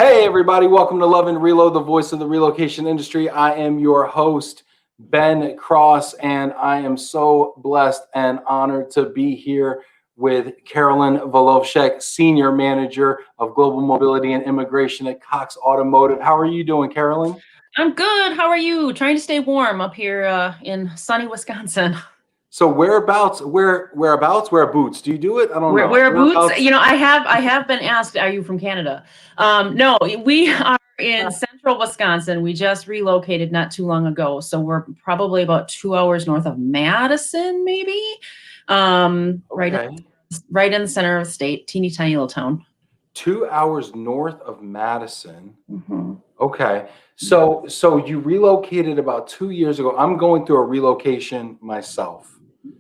Hey, everybody. Welcome to Love and Reload, the voice of the relocation industry. I am your host, Ben Cross, and I am so blessed and honored to be here with Carolyn Volovsek, Senior Manager of Global Mobility and Immigration at Cox Automotive. How are you doing, Carolyn? I'm good. How are you? Trying to stay warm up here in sunny Wisconsin. So whereabouts, where boots? Do you do it? I don't know. Wear boots? You know, I have been asked, are you from Canada? No, we are in central Wisconsin. We just relocated not too long ago. So we're probably about 2 hours north of Madison, maybe. Right in the center of the state, teeny tiny little town. 2 hours north of Madison. Mm-hmm. Okay. So you relocated about 2 years ago. I'm going through a relocation myself.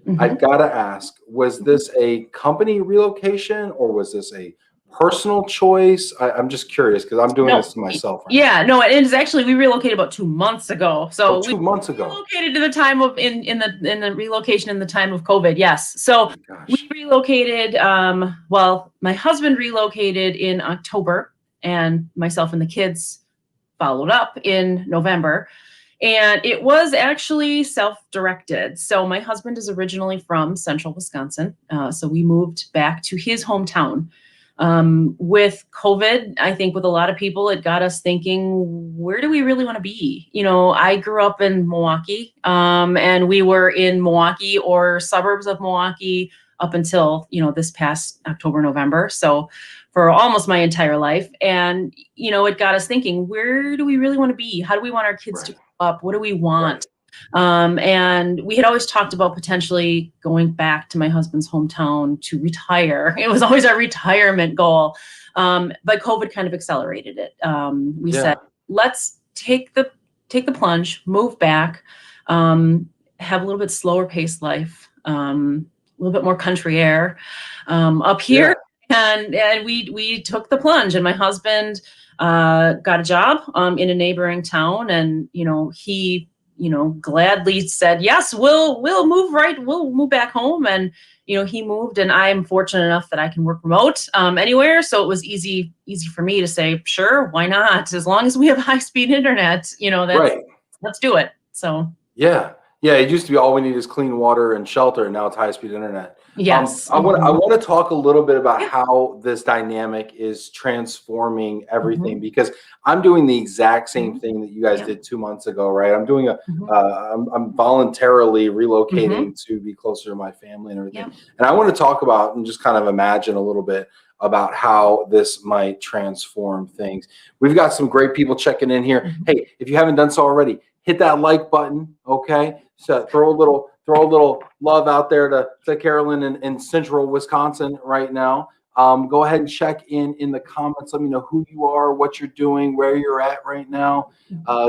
Mm-hmm. I've got to ask, was this a company relocation or was this a personal choice? I'm just curious because I'm doing this to myself right now. No, it is actually, we relocated about 2 months ago. So 2 months ago. Relocated to the time of in the relocation in the time of COVID. Yes. So we relocated. Well, my husband relocated in October, and myself and the kids followed up in November. And it was actually self-directed. So my husband is originally from central Wisconsin. So we moved back to his hometown. With COVID, I think with a lot of people, it got us thinking, where do we really want to be? You know, I grew up in Milwaukee, and we were in Milwaukee or suburbs of Milwaukee up until, this past October, November. So for almost my entire life. And, it got us thinking, where do we really want to be? How do we want our kids to grow up? What do we want? And we had always talked about potentially going back to my husband's hometown to retire. It was always our retirement goal. But COVID kind of accelerated it. We said, let's take the plunge, move back, have a little bit slower paced life, a little bit more country air up here. And we took the plunge, and my husband got a job in a neighboring town, and he gladly said, yes, we'll move back home. And he moved, and I'm fortunate enough that I can work remote anywhere, so it was easy for me to say, sure, why not, as long as we have high-speed internet, let's do it. So it used to be all we need is clean water and shelter, and now it's high-speed internet. Yes. I want to talk a little bit about how this dynamic is transforming everything, because I'm doing the exact same thing that you guys did 2 months ago, right? I'm doing I'm voluntarily relocating to be closer to my family and everything. And I want to talk about and just kind of imagine a little bit about how this might transform things. We've got some great people checking in here. Hey, if you haven't done so already, hit that like button, okay? So throw a little love out there to Carolyn in central Wisconsin right now. Go ahead and check in the comments. Let me know who you are, what you're doing, where you're at right now.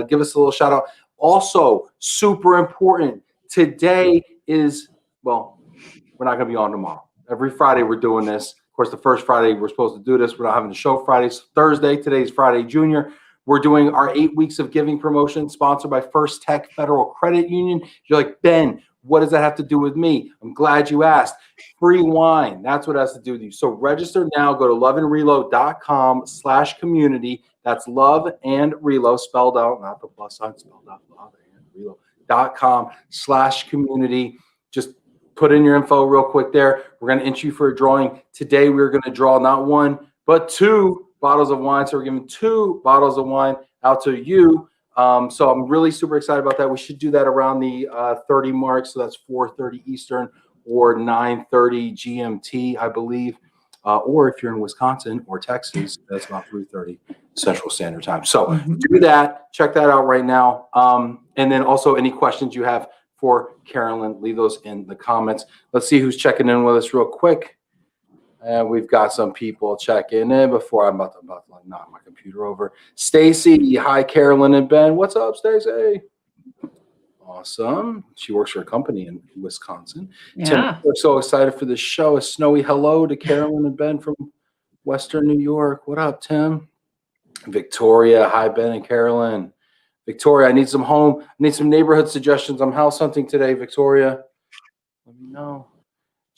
Give us a little shout out. Also, super important, today is, well, we're not going to be on tomorrow. Every Friday we're doing this. Of course, the first Friday we're supposed to do this. We're not having a show Fridays. Thursday, today's Friday Junior. We're doing our 8 weeks of giving promotion sponsored by First Tech Federal Credit Union. You're like, Ben, what does that have to do with me? I'm glad you asked. Free wine. That's what it has to do with you. So register now. Go to loveandreload.com/community. That's love and reload spelled out, not the plus sign, spelled out, loveandreload.com/community. Just put in your info real quick there. We're going to enter you for a drawing. Today we're going to draw not 1, but 2 bottles of wine. So we're giving 2 bottles of wine out to you. So I'm really super excited about that. We should do that around the 30 mark. So that's 4:30 Eastern or 9:30 GMT, I believe. Or if you're in Wisconsin or Texas, that's about 3:30 Central Standard Time. So do that. Check that out right now. And then also any questions you have for Carolyn, leave those in the comments. Let's see who's checking in with us real quick. And we've got some people checking in before I'm about to knock my computer over. Stacy, hi, Carolyn and Ben. What's up, Stacy? Awesome. She works for a company in Wisconsin. Tim, we're so excited for this show. A snowy hello to Carolyn and Ben from Western New York. What up, Tim? Victoria, hi, Ben and Carolyn. Victoria, I need some neighborhood suggestions. I'm house hunting today, Victoria. Let me know.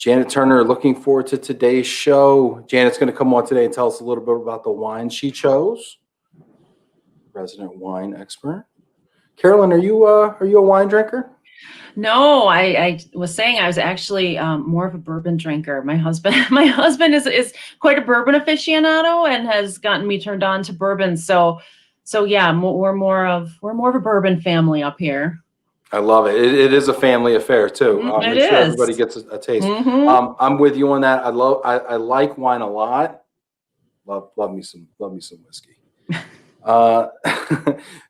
Janet Turner, looking forward to today's show. Janet's going to come on today and tell us a little bit about the wine she chose. resident wine expert. Carolyn, are you a wine drinker? No, I was saying I was actually more of a bourbon drinker. My husband is quite a bourbon aficionado and has gotten me turned on to bourbon. So yeah, we're more of a bourbon family up here. I love it. It is a family affair too. It Make sure is. everybody gets a taste. Mhm. I'm with you on that. I like wine a lot. Love me some whiskey.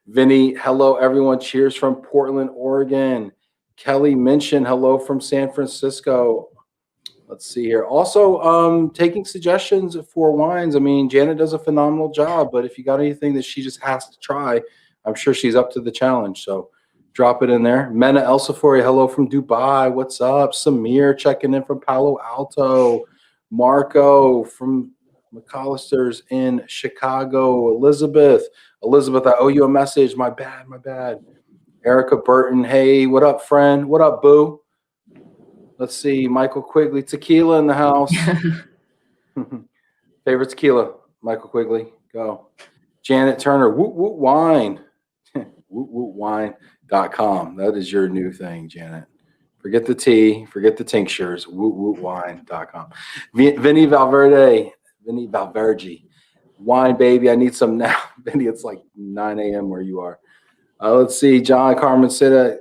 Vinny, hello everyone. Cheers from Portland, Oregon. Kelly mentioned hello from San Francisco. Let's see here. Also, taking suggestions for wines. I mean, Janet does a phenomenal job, but if you got anything that she just has to try, I'm sure she's up to the challenge. So drop it in there. Mena Elsafori, hello from Dubai. What's up? Samir checking in from Palo Alto. Marco from McAllister's in Chicago. Elizabeth, I owe you a message. My bad. Erica Burton, hey, what up, friend? What up, boo? Let's see, Michael Quigley, tequila in the house. Favorite tequila, Michael Quigley, go. Janet Turner, woot woot wine. wootwootwine.com. That is your new thing, Janet. Forget the tea, forget the tinctures, wootwootwine.com. Vinny Valverde, wine, baby, I need some now. Vinny, it's like 9 a.m. where you are. Let's see, John Carmen said,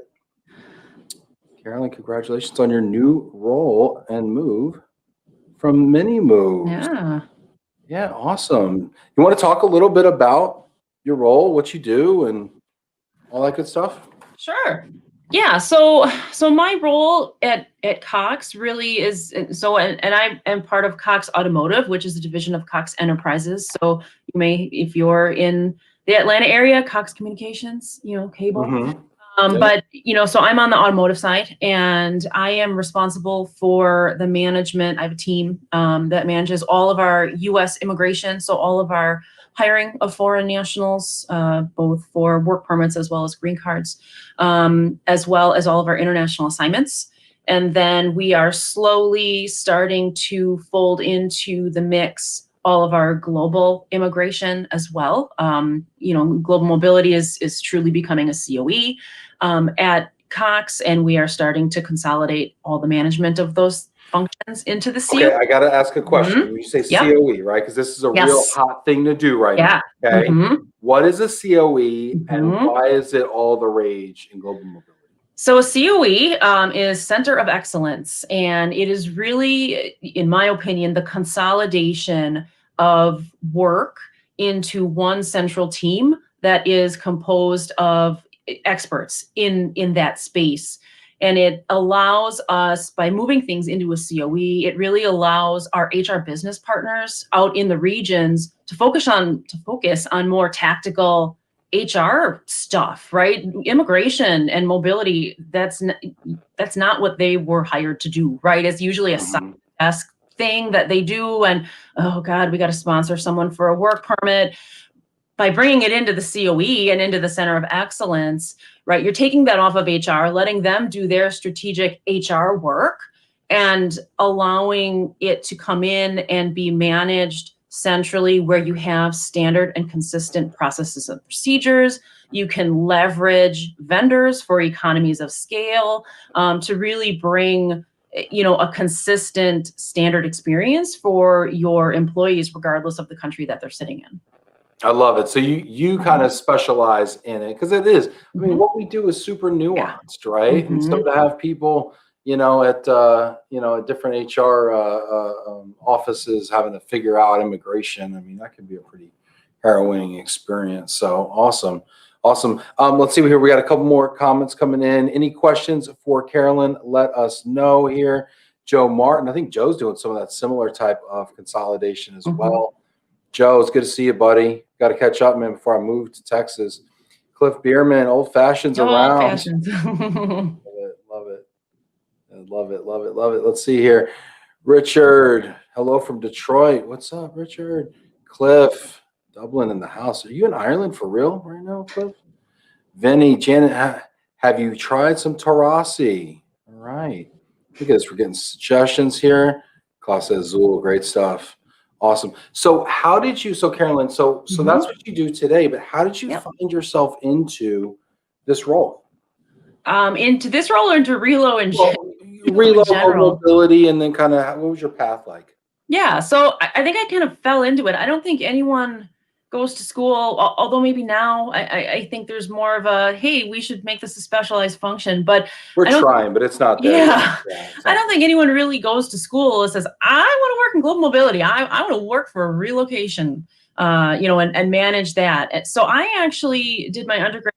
Carolyn, congratulations on your new role and move from Mini Moves. Yeah, awesome. You want to talk a little bit about your role, what you do, and all that good stuff? Sure. Yeah. So my role at Cox really is and I am part of Cox Automotive, which is a division of Cox Enterprises. So you may, if you're in the Atlanta area, Cox Communications, cable. Mm-hmm. But so I'm on the automotive side, and I am responsible for the management. I have a team that manages all of our U.S. immigration, so all of our hiring of foreign nationals, both for work permits as well as green cards, as well as all of our international assignments. And then we are slowly starting to fold into the mix all of our global immigration as well. Global mobility is truly becoming a COE at Cox, and we are starting to consolidate all the management of those functions into the COE. Okay, I got to ask a question. When you say COE, right? Because this is a real hot thing to do right now. Okay, what is a COE, and why is it all the rage in global mobility? So a COE is Center of Excellence, and it is really, in my opinion, the consolidation of work into one central team that is composed of experts in that space. And it allows us, by moving things into a COE, it really allows our HR business partners out in the regions to focus on more tactical HR stuff, right? Immigration and mobility, that's not what they were hired to do, right? It's usually a side desk thing that they do. And, oh God, we got to sponsor someone for a work permit. By bringing it into the COE and into the Center of Excellence, right, you're taking that off of HR, letting them do their strategic HR work, and allowing it to come in and be managed centrally, where you have standard and consistent processes and procedures. You can leverage vendors for economies of scale to really bring a consistent standard experience for your employees, regardless of the country that they're sitting in. I love it. So you kind of specialize in it, because it is. I mean, what we do is super nuanced, right? And so to have people, at different HR offices having to figure out immigration, I mean, that could be a pretty harrowing experience. So awesome. Let's see here. We got a couple more comments coming in. Any questions for Carolyn? Let us know here. Joe Martin, I think Joe's doing some of that similar type of consolidation as well. Joe, it's good to see you, buddy. Got to catch up, man, before I move to Texas. Cliff Bierman, old fashions around. Old fashions. Love it. Let's see here. Richard, hello from Detroit. What's up, Richard? Cliff, Dublin in the house. Are you in Ireland for real right now, Cliff? Vinny, Janet, have you tried some Taurasi? All right. Look at this. We're getting suggestions here. Casa Azul, great stuff. Awesome. So how did you, so Carolyn, so that's what you do today, but how did you Yep. find yourself into this role? Into this role or into relo in Reload, general? mobility, and then kind of what was your path like? Yeah, so I think I kind of fell into it. I don't think anyone goes to school, although maybe now I think there's more of a, hey, we should make this a specialized function, but We're I don't, trying, but it's not there. yeah, It's I not. don't think anyone really goes to school and says, I want to work in global mobility. I want to work for a relocation, and manage that. And so I actually did my undergrad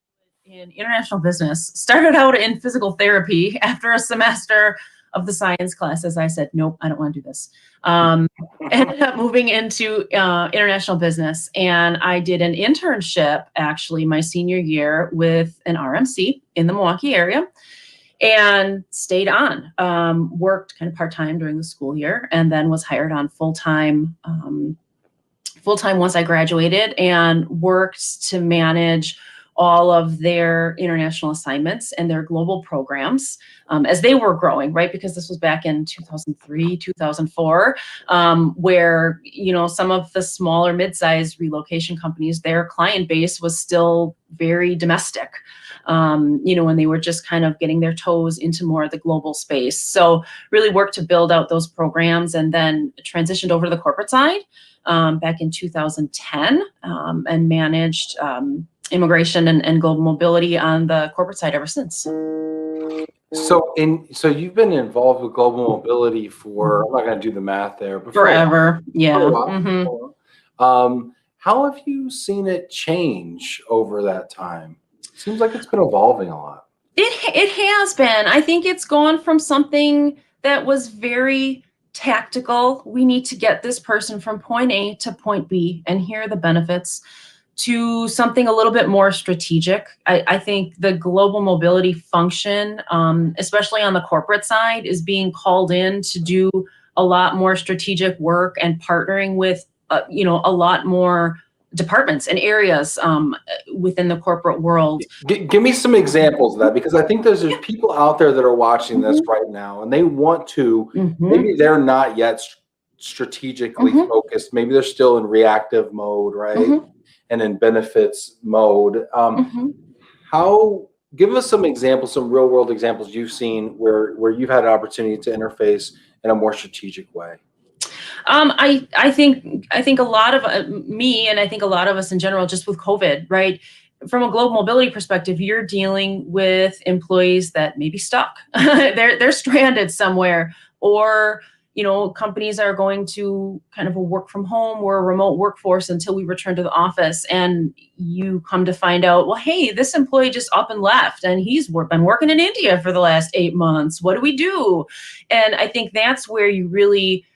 in international business, started out in physical therapy after a semester of the science classes. I said, nope, I don't want to do this. Ended up moving into international business, and I did an internship actually my senior year with an RMC in the Milwaukee area, and stayed on. Worked kind of part-time during the school year, and then was hired on full-time once I graduated, and worked to manage all of their international assignments and their global programs as they were growing, right? Because this was back in 2003, 2004, where, some of the smaller mid-sized relocation companies, their client base was still very domestic, when they were just kind of getting their toes into more of the global space. So really worked to build out those programs, and then transitioned over to the corporate side back in 2010, and managed immigration and global mobility on the corporate side ever since. So you've been involved with global mobility for, I'm not going to do the math there, but forever. Yeah. For a while. How have you seen it change over that time? Seems like it's been evolving a lot. It has been. I think it's gone from something that was very tactical. We need to get this person from point A to point B, and here are the benefits, to something a little bit more strategic. I think the global mobility function, especially on the corporate side, is being called in to do a lot more strategic work and partnering with, a lot more departments and areas within the corporate world. Give me some examples of that, because I think there's people out there that are watching this right now, and they want to, maybe they're not yet strategically focused. Maybe they're still in reactive mode, right? And in benefits mode. Give us some examples, some real world examples you've seen where you've had an opportunity to interface in a more strategic way. I think a lot of me, and I think a lot of us in general, just with COVID, right? From a global mobility perspective, you're dealing with employees that may be stuck. they're stranded somewhere, or companies are going to kind of a work from home or a remote workforce until we return to the office. And you come to find out, well, hey, this employee just up and left, and he's been working in India for the last 8 months. What do we do? And I think that's where you really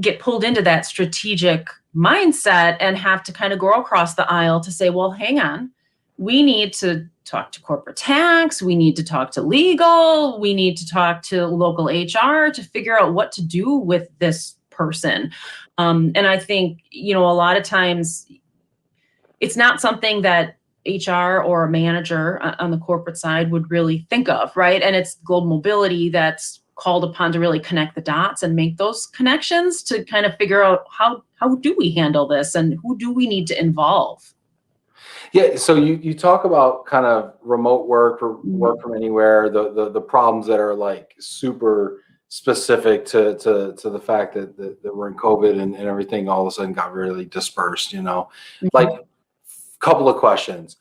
get pulled into that strategic mindset and have to kind of go across the aisle to say, well, hang on, we need to talk to corporate tax, we need to talk to legal, we need to talk to local HR to figure out what to do with this person. And I think, a lot of times it's not something that HR or a manager on the corporate side would really think of, right? And it's global mobility that's called upon to really connect the dots and make those connections to kind of figure out how do we handle this and who do we need to involve. Yeah, so you talk about kind of remote work or work from anywhere, the problems that are like super specific to the fact that we're in COVID and everything all of a sudden got really dispersed, Like, couple of questions.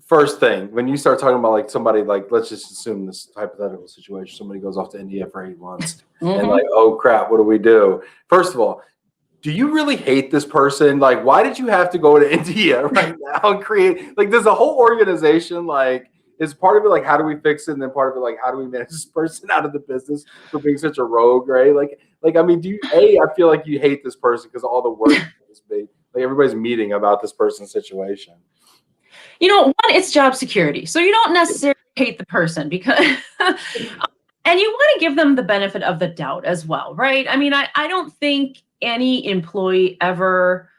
First thing, when you start talking about like somebody, like, let's just assume this hypothetical situation, somebody goes off to India for 8 months and like, oh crap, what do we do? First of all, do you really hate this person? Like, why did you have to go to India right now and create, like, there's a whole organization, like, is part of it like, how do we fix it? And then part of it, like, how do we manage this person out of the business for being such a rogue, right? Like, I mean, I feel like you hate this person because all the work is made, like, everybody's meeting about this person's situation. One, it's job security. So you don't necessarily hate the person because, and you want to give them the benefit of the doubt as well, right? I mean, I don't think any employee ever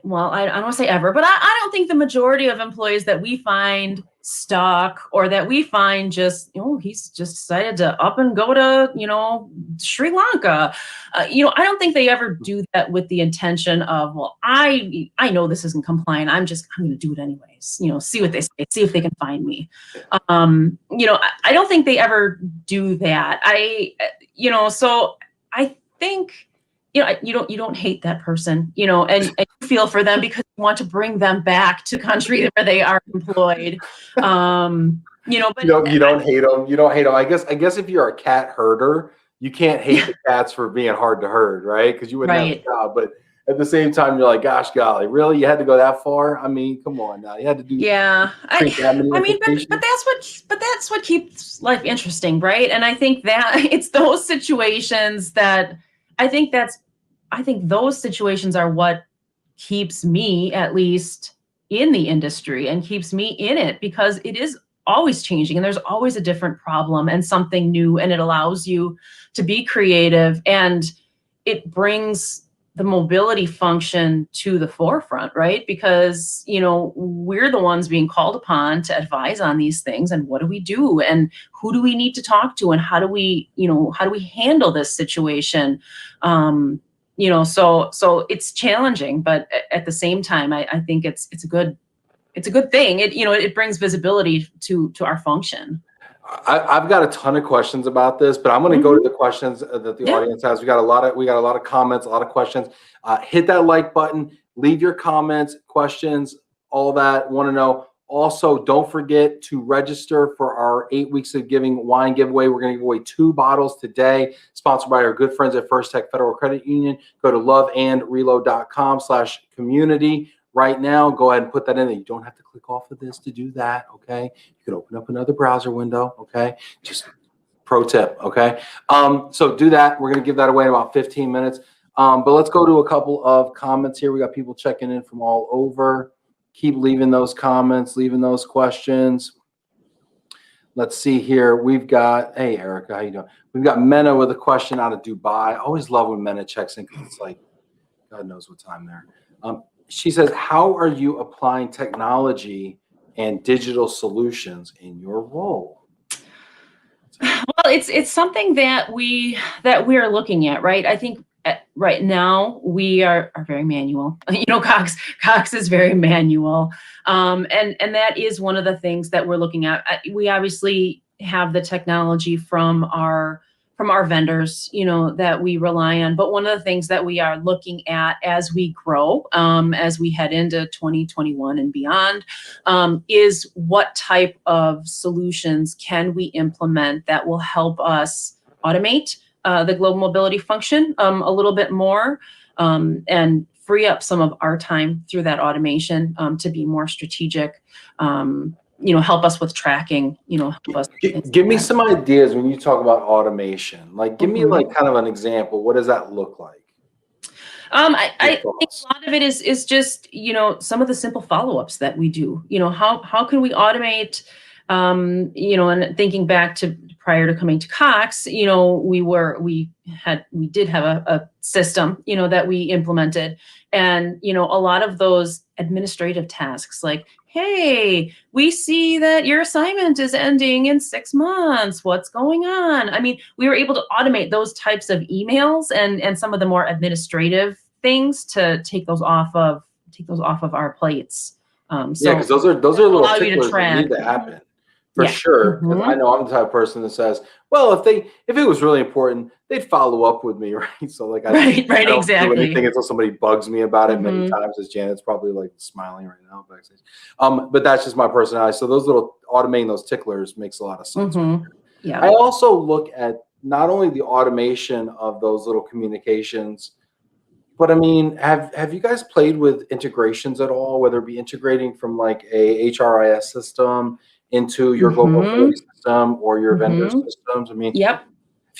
well, I don't want to say ever, but I don't think the majority of employees that we find stuck or that we find just, he's just decided to up and go to, Sri Lanka. I don't think they ever do that with the intention of, well, I know this isn't compliant. I'm going to do it anyways. See what they say, see if they can find me. I don't think they ever do that. So I think, you don't hate that person, and you feel for them because you want to bring them back to country where they are employed. But you don't hate them. You don't hate them. I guess if you're a cat herder, you can't hate the cats for being hard to herd, right? Because you wouldn't have a job. But at the same time, you're like, gosh, golly, really? You had to go that far? I mean, come on now. You had to do but that's what keeps life interesting, right? And I think that it's those situations that I think those situations are what keeps me at least in the industry and keeps me in it, because it is always changing and there's always a different problem and something new, and it allows you to be creative and it brings the mobility function to the forefront, right? Because, we're the ones being called upon to advise on these things, and what do we do and who do we need to talk to and how do we handle this situation? So it's challenging, but at the same time, I think it's a good thing. It brings visibility to our function. I've got a ton of questions about this, but I'm going to go to the questions that the audience has. We got a lot of comments, a lot of questions. Hit that like button, leave your comments, questions, all that. Want to know. Also, don't forget to register for our 8 weeks of giving wine giveaway. We're going to give away 2 bottles today, sponsored by our good friends at First Tech Federal Credit Union. Go to loveandrelo.com/community. Right now, go ahead and put that in there. You don't have to click off of this to do that, okay? You can open up another browser window, okay? Just pro tip, okay? So do that. We're going to give that away in about 15 minutes. But let's go to a couple of comments here. We got people checking in from all over. Keep leaving those comments, leaving those questions. Let's see here. We've got, hey, Erica, how you doing? We've got Mena with a question out of Dubai. I always love when Mena checks in because it's like, God knows what time there. She says, how are you applying technology and digital solutions in your role? Well, it's something that we are looking at, right? I think right now we are very manual. Cox is very manual, and that is one of the things that we're looking at. We obviously have the technology from our vendors, that we rely on. But one of the things that we are looking at as we grow, as we head into 2021 and beyond, is what type of solutions can we implement that will help us automate the global mobility function a little bit more, and free up some of our time through that automation to be more strategic. Help us with tracking, help us. Give me some ideas when you talk about automation. Like, give me like kind of an example. What does that look like? I think a lot of it is just, some of the simple follow-ups that we do. How can we automate, and thinking back to prior to coming to Cox, we did have a system, that we implemented. And, a lot of those administrative tasks like, hey, we see that your assignment is ending in 6 months. What's going on? I mean, we were able to automate those types of emails and some of the more administrative things to take those off of our plates. Because those are little ticklers that need to happen. For sure, because I know I'm the type of person that says, well, if it was really important, they'd follow up with me, right? So like, I don't exactly. do anything until somebody bugs me about it many times. As Janet's probably like smiling right now backstage. But that's just my personality. So those little automating those ticklers makes a lot of sense. Yeah. I also look at not only the automation of those little communications, but I mean, have you guys played with integrations at all? Whether it be integrating from like a HRIS system into your global mobility system or your vendor systems? I mean, have you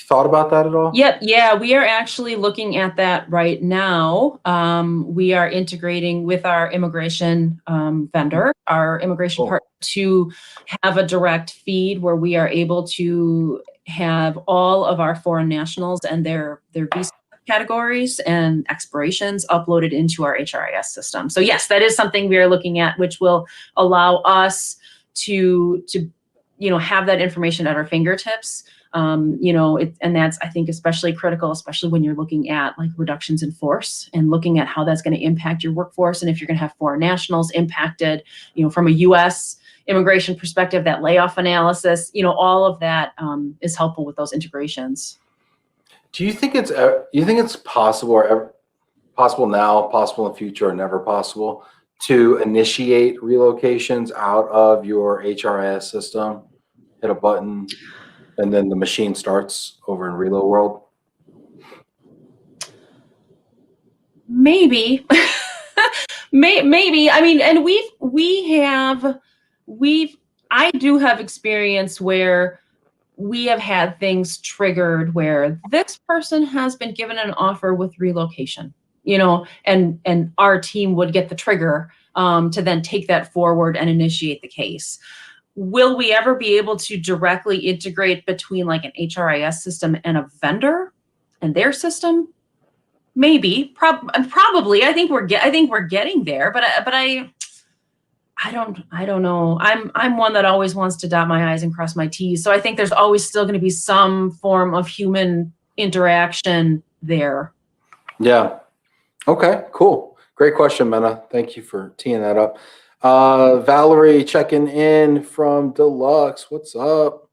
thought about that at all? Yep. Yeah, we are actually looking at that right now. We are integrating with our immigration vendor, our immigration partner, to have a direct feed where we are able to have all of our foreign nationals and their visa categories and expirations uploaded into our HRIS system. So yes, that is something we are looking at, which will allow us to have that information at our fingertips. And that's, I think, especially critical, especially when you're looking at like reductions in force and looking at how that's going to impact your workforce. And if you're going to have foreign nationals impacted, from a U.S. immigration perspective, that layoff analysis, all of that is helpful with those integrations. Do you think it's possible, or ever possible now, possible in the future, or never possible to initiate relocations out of your HRIS system, hit a button, and then the machine starts over in Relo World? Maybe, maybe. I mean, and I do have experience where we have had things triggered where this person has been given an offer with relocation, and our team would get the trigger to then take that forward and initiate the case. Will we ever be able to directly integrate between like an HRIS system and a vendor and their system? Maybe, probably. I think we're getting there, but I don't know. I'm one that always wants to dot my I's and cross my T's. So I think there's always still going to be some form of human interaction there. Yeah. Okay, cool. Great question, Mena. Thank you for teeing that up. Valerie checking in from Deluxe. What's up?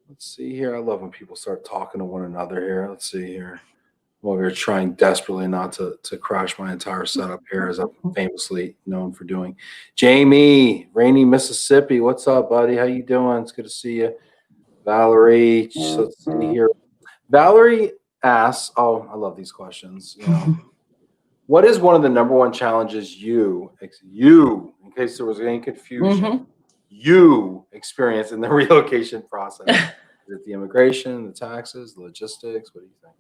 Let's see here. I love when people start talking to one another here. Let's see here. Well, we're trying desperately not to crash my entire setup here, as I'm famously known for doing. Jamie, Rainy, Mississippi. What's up, buddy? How you doing? It's good to see you. Let's see here. Valerie asks, oh, I love these questions. What is one of the number one challenges you, in case there was any confusion, you experience in the relocation process? Is it the immigration, the taxes, the logistics? What do you think?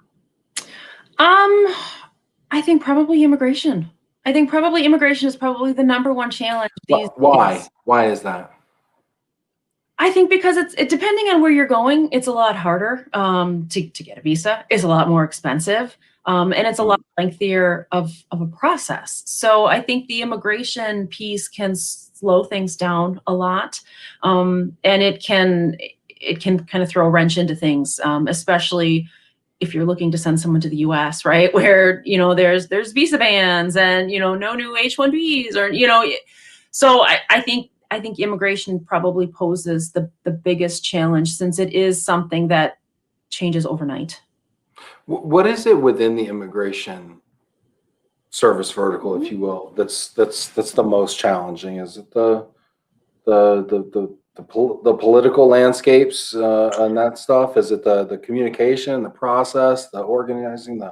I think probably immigration. I think probably immigration is probably the number one challenge these Why? days. Why is that? I think because it depending on where you're going, it's a lot harder to get a visa. It's a lot more expensive, and it's a lot lengthier of a process. So I think the immigration piece can slow things down a lot, and it can kind of throw a wrench into things, especially if you're looking to send someone to the U.S., right, where there's visa bans and no new H-1Bs or so I think immigration probably poses the biggest challenge, since it is something that changes overnight. What is it within the immigration service vertical, if you will, that's the most challenging? Is it the political landscapes and that stuff? Is it the communication, the process, the organizing,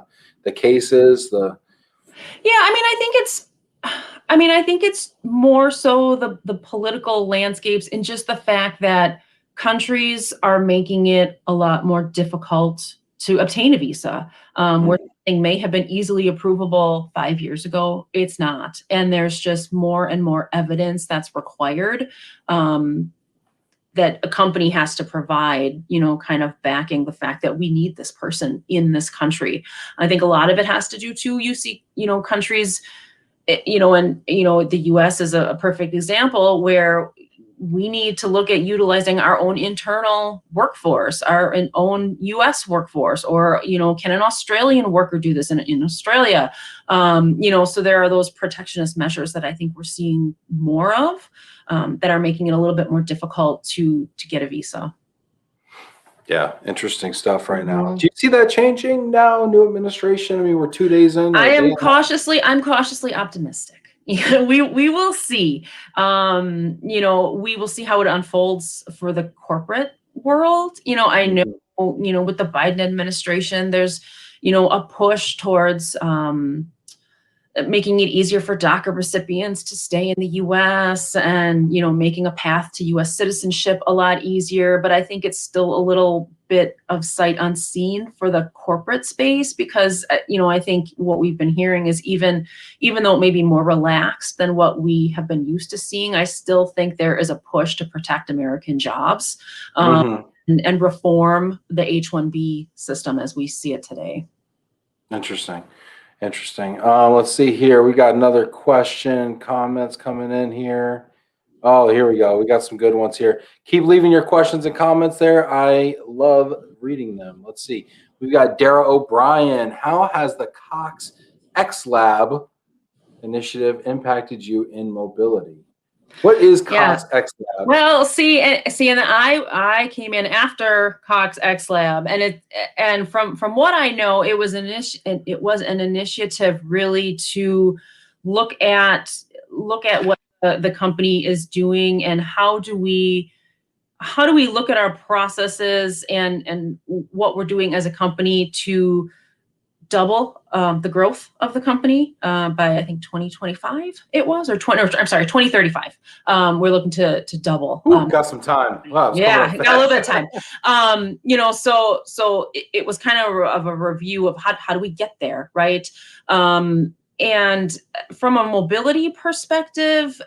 the cases, Yeah, I think it's more so the political landscapes, and just the fact that countries are making it a lot more difficult to obtain a visa. Where something may have been easily approvable 5 years ago, it's not. And there's just more and more evidence that's required that a company has to provide, kind of backing the fact that we need this person in this country. I think a lot of it has to do too. You see, countries, and the U.S. is a perfect example where we need to look at utilizing our own internal workforce, our own U.S. workforce, or, can an Australian worker do this in Australia? So there are those protectionist measures that I think we're seeing more of that are making it a little bit more difficult to get a visa. Yeah, interesting stuff right now. Do you see that changing now? New administration. I mean, we're 2 days in. I'm cautiously optimistic. We will see. We will see how it unfolds for the corporate world. I know, with the Biden administration, there's, a push towards making it easier for DACA recipients to stay in the U.S. and, making a path to U.S. citizenship a lot easier. But I think it's still a little bit of sight unseen for the corporate space, because, I think what we've been hearing is even though it may be more relaxed than what we have been used to seeing, I still think there is a push to protect American jobs and reform the H-1B system as we see it today. Interesting. Interesting. Let's see here. We got another question, comments coming in here. Oh, here we go. We got some good ones here. Keep leaving your questions and comments there. I love reading them. Let's see. We've got Dara O'Brien. How has the Cox X Lab initiative impacted you in mobility? What is Cox X Lab? Well, see, and I came in after Cox X Lab, and from what I know, it was an initiative really to look at what the company is doing, and how do we look at our processes and what we're doing as a company to double the growth of the company by, I think, 2025 it was, or 2035. We're looking to double. Ooh, got some time. Wow, yeah, got a little bit of time. So it was kind of a review of how do we get there, right? And from a mobility perspective,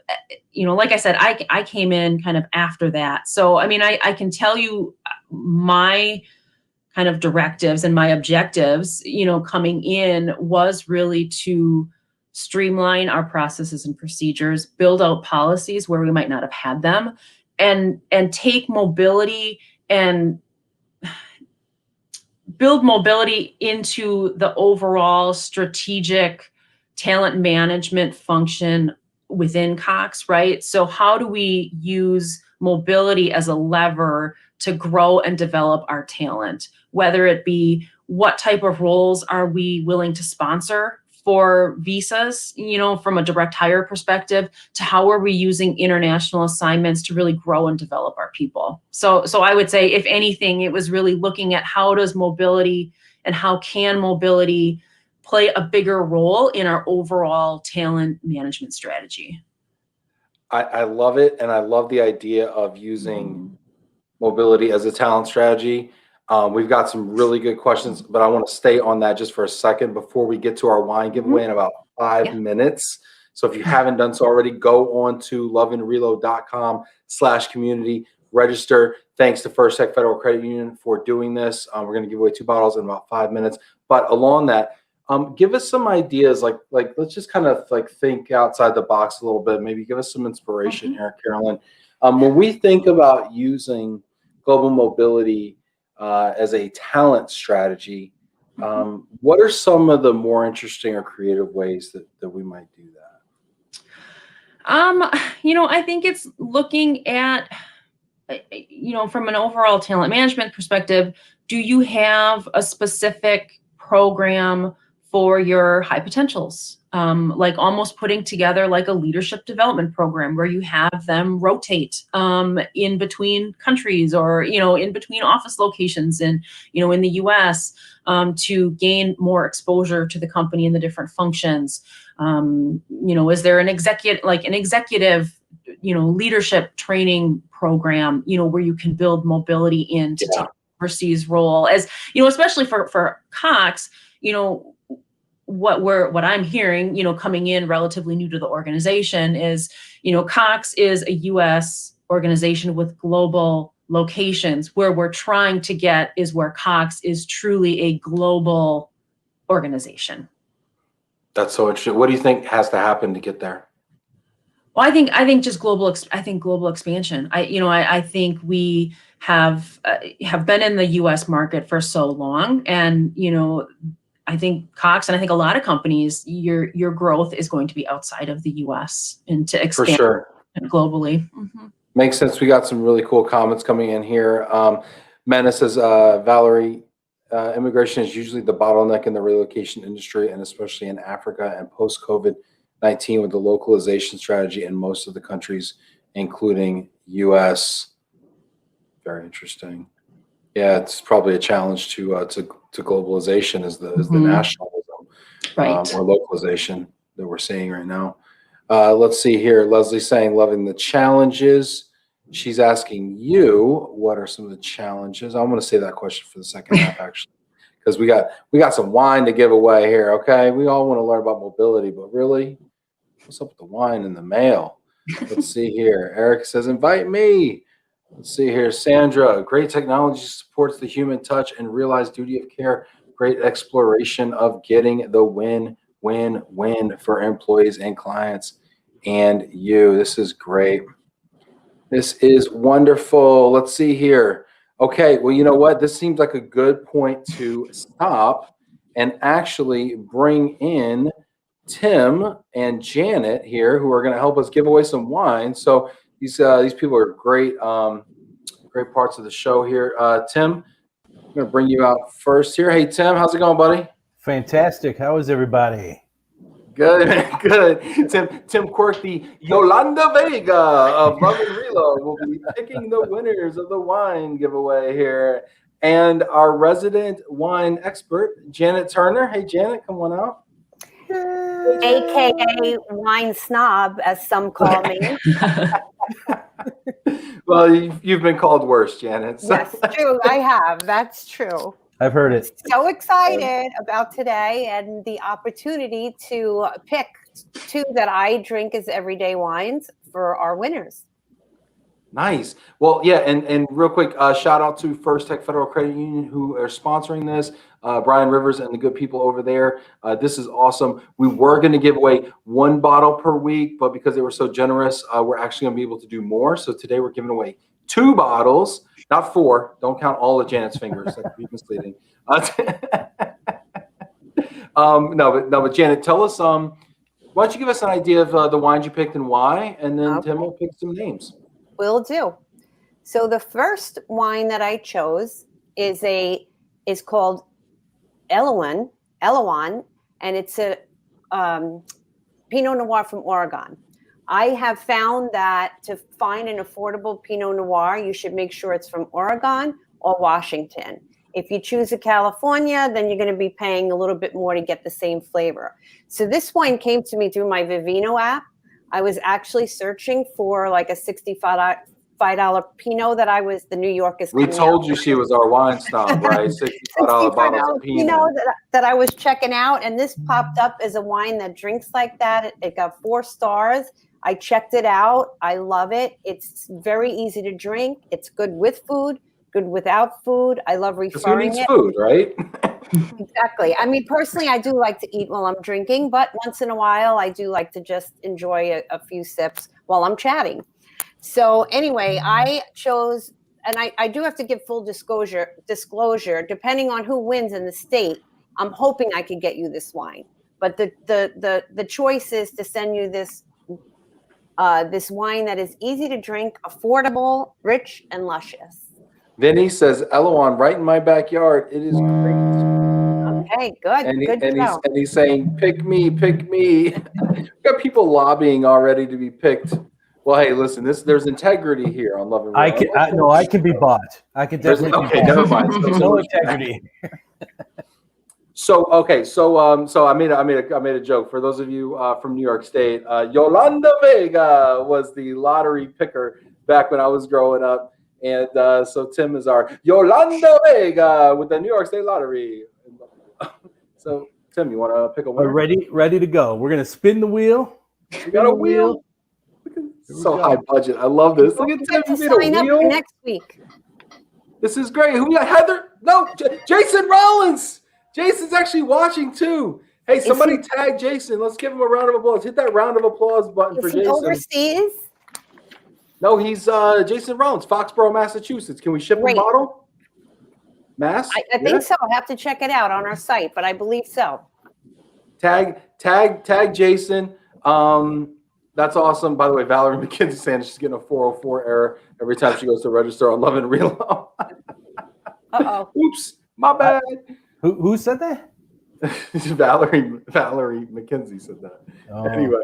like I said, I came in kind of after that. So, I mean, I can tell you my kind of directives and my objectives, coming in was really to streamline our processes and procedures, build out policies where we might not have had them, and take mobility and build mobility into the overall strategic talent management function within Cox, right? So how do we use mobility as a lever to grow and develop our talent, whether it be what type of roles are we willing to sponsor for visas, from a direct hire perspective, to how are we using international assignments to really grow and develop our people. So I would say, if anything, it was really looking at how does mobility and how can mobility play a bigger role in our overall talent management strategy. I love it, and I love the idea of using mobility as a talent strategy. We've got some really good questions, but I want to stay on that just for a second before we get to our wine giveaway in about 5 minutes. So if you haven't done so already, go on to loveandrelo.com/community, register. Thanks to First Tech Federal Credit Union for doing this. We're going to give away 2 bottles in about 5 minutes. But along that, give us some ideas, like let's just kind of think outside the box a little bit. Maybe give us some inspiration here, Carolyn. When we think about using global mobility as a talent strategy, what are some of the more interesting or creative ways that we might do that? I think it's looking at, from an overall talent management perspective, do you have a specific program for your high potentials? Like almost putting together like a leadership development program where you have them rotate in between countries, or in between office locations, and in the US, to gain more exposure to the company and the different functions. Is there an executive leadership training program where you can build mobility in to take overseas role, as especially for Cox, what I'm hearing, coming in relatively new to the organization is, Cox is a US organization with global locations. Where we're trying to get is where Cox is truly a global organization. That's so interesting. What do you think has to happen to get there? Well, I think just global expansion. I think we have been in the US market for so long, and I think Cox, and I think a lot of companies, your growth is going to be outside of the US and to expand globally. Makes sense. We got some really cool comments coming in here. Mena says, Valerie, immigration is usually the bottleneck in the relocation industry, and especially in Africa and post-COVID-19 with the localization strategy in most of the countries, including US. Very interesting. Yeah, it's probably a challenge to globalization is the nationalism, right, or localization that we're seeing right now. Let's see here. Leslie saying, loving the challenges. She's asking you, what are some of the challenges? I'm going to save that question for the second half, actually, because we got some wine to give away here. Okay, we all want to learn about mobility, but really, what's up with the wine in the mail? Let's see here. Eric says, invite me. Let's see here. Sandra, great technology supports the human touch and realized duty of care great exploration of getting the win, win, win for employees and clients and you. This is great. This is wonderful. Let's see here. Okay, well, you know what? This seems like a good point to stop and actually bring in Tim and Janet here, who are going to help us give away some wine. So these people are great, great parts of the show here. Tim, I'm going to bring you out first here. Hey, Tim, how's it going, buddy? Fantastic. How is everybody? Good, good. Tim Quirk, the Yolanda Vega of Love and Relo, will be picking the winners of the wine giveaway here. And our resident wine expert, Janet Turner. Hey, Janet, come on out. AKA wine snob, as some call me. Well, you've been called worse, Janet. So. Yes, true. I have. That's true. I've heard it. So excited about today and the opportunity to pick two that I drink as everyday wines for our winners. Nice. Well, yeah, and real quick, shout out to First Tech Federal Credit Union who are sponsoring this. Brian Rivers and the good people over there. This is awesome. We were going to give away 1 bottle per week, but because they were so generous, we're actually going to be able to do more. So today we're giving away 2 bottles, not 4. Don't count all of Janet's fingers. That could be misleading. No, but Janet, tell us. Why don't you give us an idea of the wines you picked and why, and then Okay. Tim will pick some names. Will do. So the first wine that I chose is called Eloan, and it's a Pinot Noir from Oregon. I have found that to find an affordable Pinot Noir, you should make sure it's from Oregon or Washington. If you choose a California, then you're going to be paying a little bit more to get the same flavor. So this wine came to me through my Vivino app. I was actually searching for like a $65 Pinot that the New York is. We told you she was our wine snob, right? $65 bottles of Pinot. That I was checking out, and this popped up as a wine that drinks like that. It got 4 stars. I checked it out. I love it. It's very easy to drink. It's good with food, good without food. I love referring it. Food, right? Exactly. I mean, personally, I do like to eat while I'm drinking, but once in a while, I do like to just enjoy a few sips while I'm chatting. So anyway, I chose, and I do have to give full disclosure, depending on who wins in the state, I'm hoping I could get you this wine. But the choice is to send you this wine that is easy to drink, affordable, rich, and luscious. Vinny says, Eloan, right in my backyard. It is great. Okay, good. And he's saying, pick me, pick me. We've got people lobbying already to be picked. Well, hey, listen, there's integrity here on Love and Relo. I can be bought. I can definitely okay, be bought. never mind. No integrity. So I made a joke for those of you from New York State. Yolanda Vega was the lottery picker back when I was growing up. And so Tim is our Yolanda Vega with the New York State Lottery. So Tim, you want to pick a winner? We're ready to go. We're gonna spin the wheel. We got a wheel. So high budget. I love this. Look at Tim. You made a wheel. Next week. This is great. Who we got? Heather? No, Jason Rollins. Jason's actually watching too. Hey, somebody tag Jason. Let's give him a round of applause. Hit that round of applause button for Jason. Overseas? No, he's Jason Rollins, Foxborough, Massachusetts. Can we ship a bottle? Mass? I think so. I'll have to check it out on our site, but I believe so. Tag Jason. That's awesome. By the way, Valerie McKenzie saying she's getting a 404 error every time she goes to register on Love and Relo. Uh-oh. Oops, my bad. Who said that? Valerie McKenzie said that. Oh. Anyway,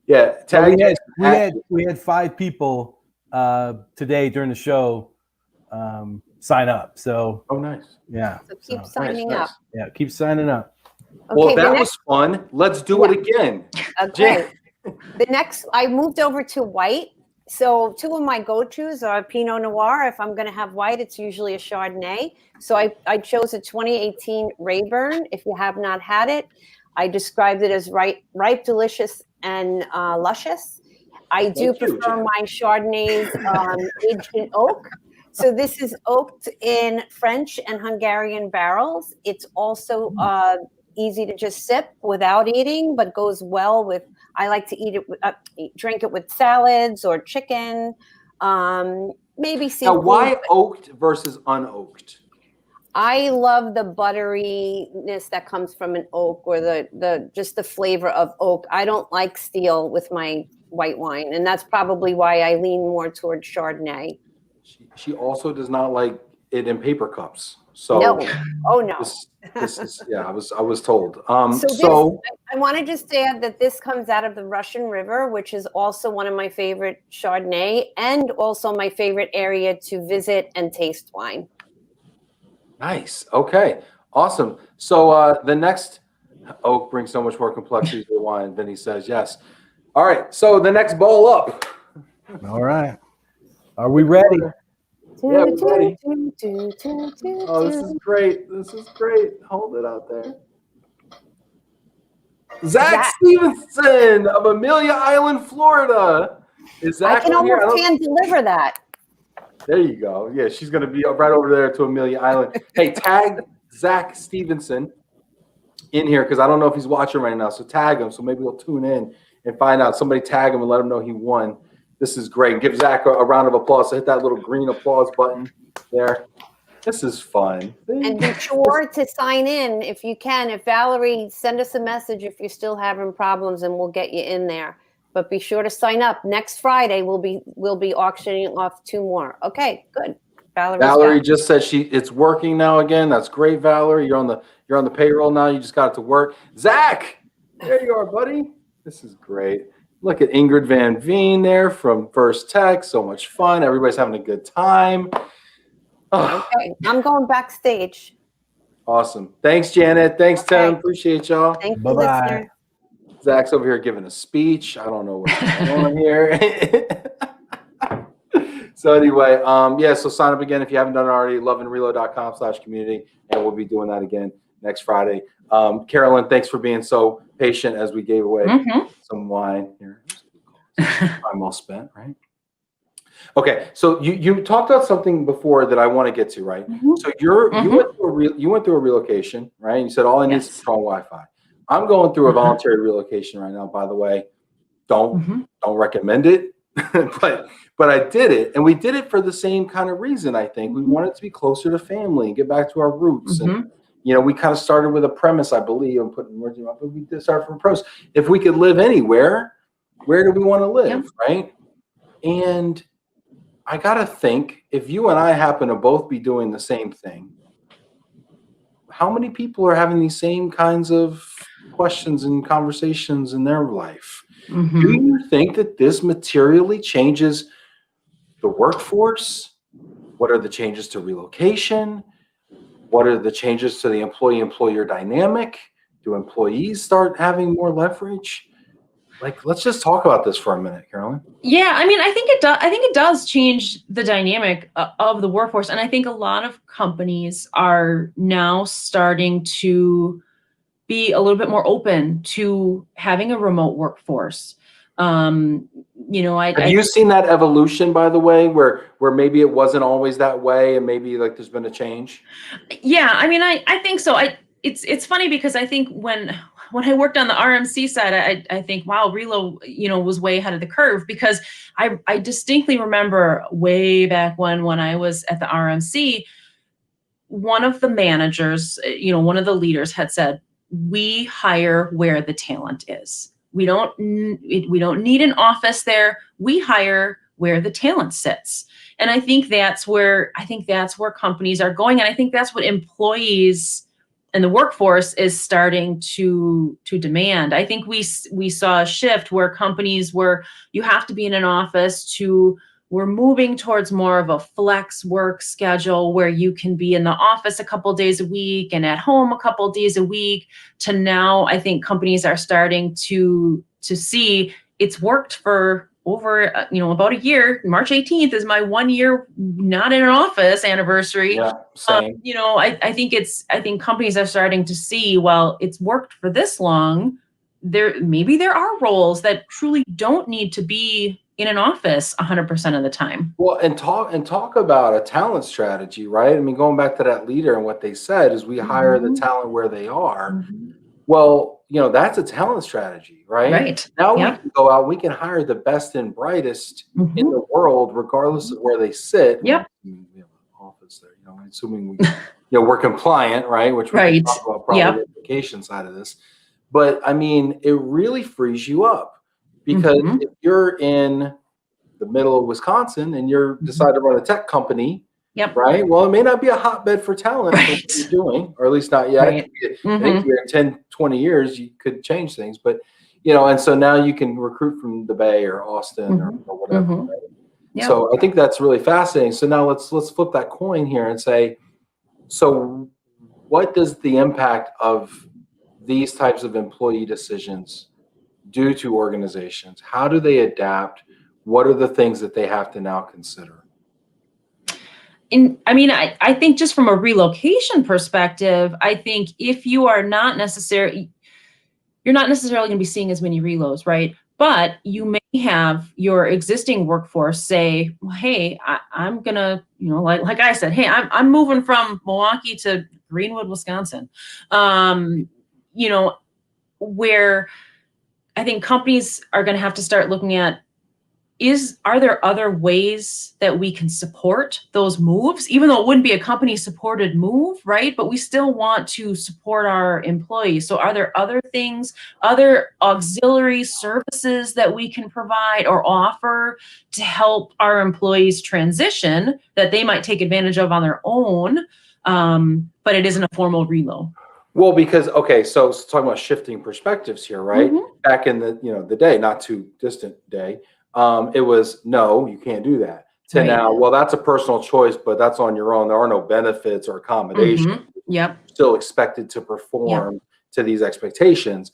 yeah. We had 5 people today during the show sign up. So nice. Yeah. So keep signing up. Yeah, keep signing up. Okay, well, that was fun. Let's do it again. Okay. The next, I moved over to white. So 2 of my go-tos are Pinot Noir. If I'm going to have white, it's usually a Chardonnay. So I chose a 2018 Rayburn. If you have not had it, I described it as ripe, delicious, and luscious. I do prefer my Chardonnays aged in oak. So this is oaked in French and Hungarian barrels. It's also easy to just sip without eating, but goes well with, I like to eat it, drink it with salads or chicken, maybe seafood. Now, why oaked versus unoaked? I love the butteriness that comes from an oak, or the just the flavor of oak. I don't like steel with my white wine, and that's probably why I lean more towards Chardonnay. She also does not like it in paper cups. So no, oh no, this is yeah. I was told. So I want to just add that this comes out of the Russian River, which is also one of my favorite Chardonnay, and also my favorite area to visit and taste wine. Nice. Okay. Awesome. So the next oak brings so much more complexity to the wine. Vinny says yes. All right. So the next bowl up. All right. Are we ready? Yeah, we're ready. Oh, this is great. This is great. Hold it out there. Zach Stevenson of Amelia Island, Florida. Is Zach I can almost hand deliver that. There you go. Yeah, she's going to be right over there to Amelia Island. Hey, tag Zach Stevenson in here because I don't know if he's watching right now. So tag him. So maybe we'll tune in and find out. Somebody tag him and let him know he won. This is great. Give Zach a round of applause. So hit that little green applause button there. This is fun. And be sure to sign in if you can. If Valerie, send us a message if you're still having problems and we'll get you in there. But be sure to sign up. Next Friday, we'll be auctioning off 2 more. Okay, good. Valerie just said it's working now again. That's great, Valerie. You're on the payroll now. You just got it to work. Zach, there you are, buddy. This is great. Look at Ingrid Van Veen there from First Tech. So much fun. Everybody's having a good time. Oh. Okay, I'm going backstage. Awesome. Thanks, Janet. Thanks, Tim. Appreciate y'all. Thank you, listener. Zach's over here giving a speech. I don't know what's going on here. So anyway, yeah, so sign up again if you haven't done it already, loveandrelo.com/community, and we'll be doing that again next Friday. Carolyn, thanks for being so patient as we gave away some wine here. Time well spent, right? Okay, so you talked about something before that I want to get to, right? So you went through a relocation, right? You said all I need is strong Wi-Fi. I'm going through a voluntary relocation right now, by the way. Don't recommend it, but I did it, and we did it for the same kind of reason. I think we wanted to be closer to family and get back to our roots. And we kind of started with a premise, I believe. I'm putting words in my mouth, but we did start from a premise. If we could live anywhere, where do we want to live, right? And I gotta think, if you and I happen to both be doing the same thing, how many people are having these same kinds of questions and conversations in their life? Do you think that this materially changes the workforce? What are the changes to relocation? What are the changes to the employee-employer dynamic? Do employees start having more leverage? Like, let's just talk about this for a minute, Carolyn. Yeah, I mean, I think it does. I think it does change the dynamic of the workforce, and I think a lot of companies are now starting to be a little bit more open to having a remote workforce. Have you seen that evolution, by the way, where maybe it wasn't always that way, and maybe like there's been a change? Yeah, I mean, I think so. It's funny because I think when I worked on the RMC side, I think, wow, Relo, was way ahead of the curve, because I distinctly remember way back when I was at the RMC, one of the managers, one of the leaders had said, we hire where the talent is. We don't need an office there. We hire where the talent sits. And I think that's where companies are going. And I think that's what employees and the workforce is starting to demand. I think we saw a shift where companies were, you have to be in an office, to we're moving towards more of a flex work schedule where you can be in the office a couple days a week and at home a couple days a week, to now I think companies are starting to see it's worked for over, about a year. March 18th is my 1 year not in an office anniversary. Yeah, same. I think companies are starting to see, well, it's worked for this long. There are roles that truly don't need to be in an office 100% of the time. Well, and talk about a talent strategy, right? I mean, going back to that leader and what they said is we hire the talent where they are. Well, that's a talent strategy, right? Right. Now we can go out, we can hire the best and brightest in the world, regardless of where they sit. Yep. We have an office there, assuming we're compliant, right? Which we can talk about probably the application side of this. But I mean, it really frees you up because if you're in the middle of Wisconsin and you're decide to run a tech company, right? Well, it may not be a hotbed for talent for what you're doing, or at least not yet. Right. I think in 10, 20 years, you could change things. But, and so now you can recruit from the Bay or Austin or whatever. Right? So I think that's really fascinating. So now let's flip that coin here and say, so what does the impact of these types of employee decisions do to organizations? How do they adapt? What are the things that they have to now consider? I think just from a relocation perspective, I think if you are you're not necessarily going to be seeing as many reloads, right? But you may have your existing workforce say, well, hey, I'm going to, like I said, hey, I'm moving from Milwaukee to Greenwood, Wisconsin. Where I think companies are going to have to start looking at, are there other ways that we can support those moves, even though it wouldn't be a company supported move, right? But we still want to support our employees. So are there other things, other auxiliary services that we can provide or offer to help our employees transition that they might take advantage of on their own, but it isn't a formal reload? Well, because, so talking about shifting perspectives here, right? Back in the day, not too distant day, it was, no, you can't do that. To now, well, that's a personal choice, but that's on your own. There are no benefits or accommodations. Still expected to perform to these expectations.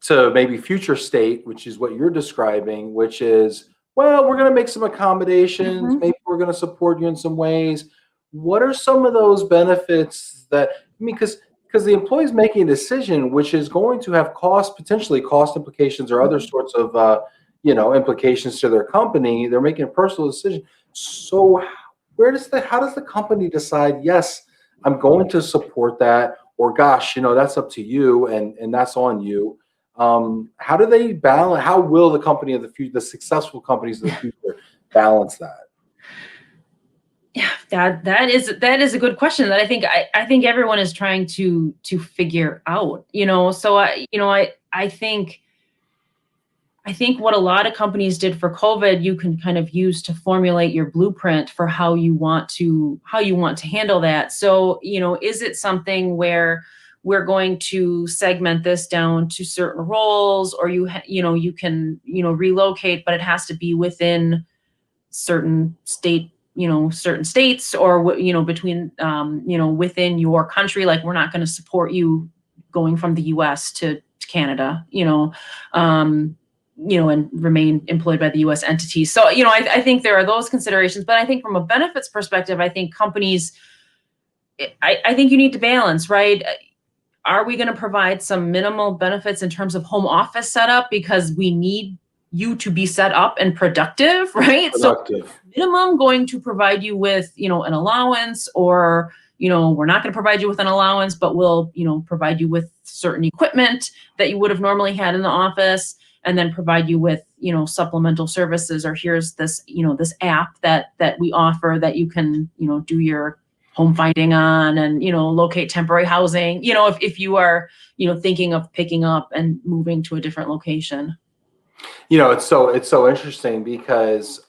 To maybe future state, which is what you're describing, which is, well, we're going to make some accommodations. Maybe we're going to support you in some ways. What are some of those benefits that, because the employee's making a decision, which is going to have potentially cost implications or other sorts of, implications to their company. They're making a personal decision. So how does the company decide, yes, I'm going to support that, or gosh, that's up to you and that's on you. How do they balance, how will the company of the future, the successful companies of the future balance that? Yeah, that is a good question that I think everyone is trying to figure out, so I think what a lot of companies did for COVID, you can kind of use to formulate your blueprint for how you want to handle that. So, is it something where we're going to segment this down to certain roles, or you can relocate, but it has to be within certain states, or between within your country. Like, we're not going to support you going from the US to Canada, and remain employed by the U.S. entities. So, I think there are those considerations, but I think from a benefits perspective, I think companies, I think you need to balance, right? Are we going to provide some minimal benefits in terms of home office setup because we need you to be set up and productive, right? So minimum going to provide you with, an allowance, or, we're not going to provide you with an allowance, but we'll, provide you with certain equipment that you would have normally had in the office, and then provide you with, supplemental services, or here's this, this app that we offer that you can, do your home finding on, and, locate temporary housing, if you are, thinking of picking up and moving to a different location. It's so interesting because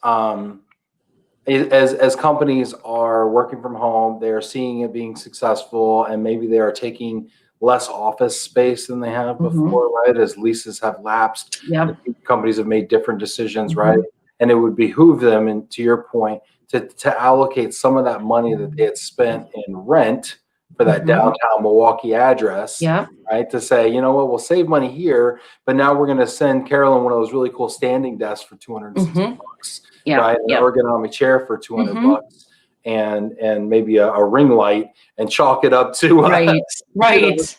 as companies are working from home, they are seeing it being successful, and maybe they are taking less office space than they have before, right? As leases have lapsed, companies have made different decisions, right? And it would behoove them, and to your point, to allocate some of that money that they had spent in rent for that downtown Milwaukee address, right? To say, we'll save money here, but now we're going to send Carolyn one of those really cool standing desks for $260, right? An ergonomic chair for $200. and maybe a ring light and chalk it up to Right. Right.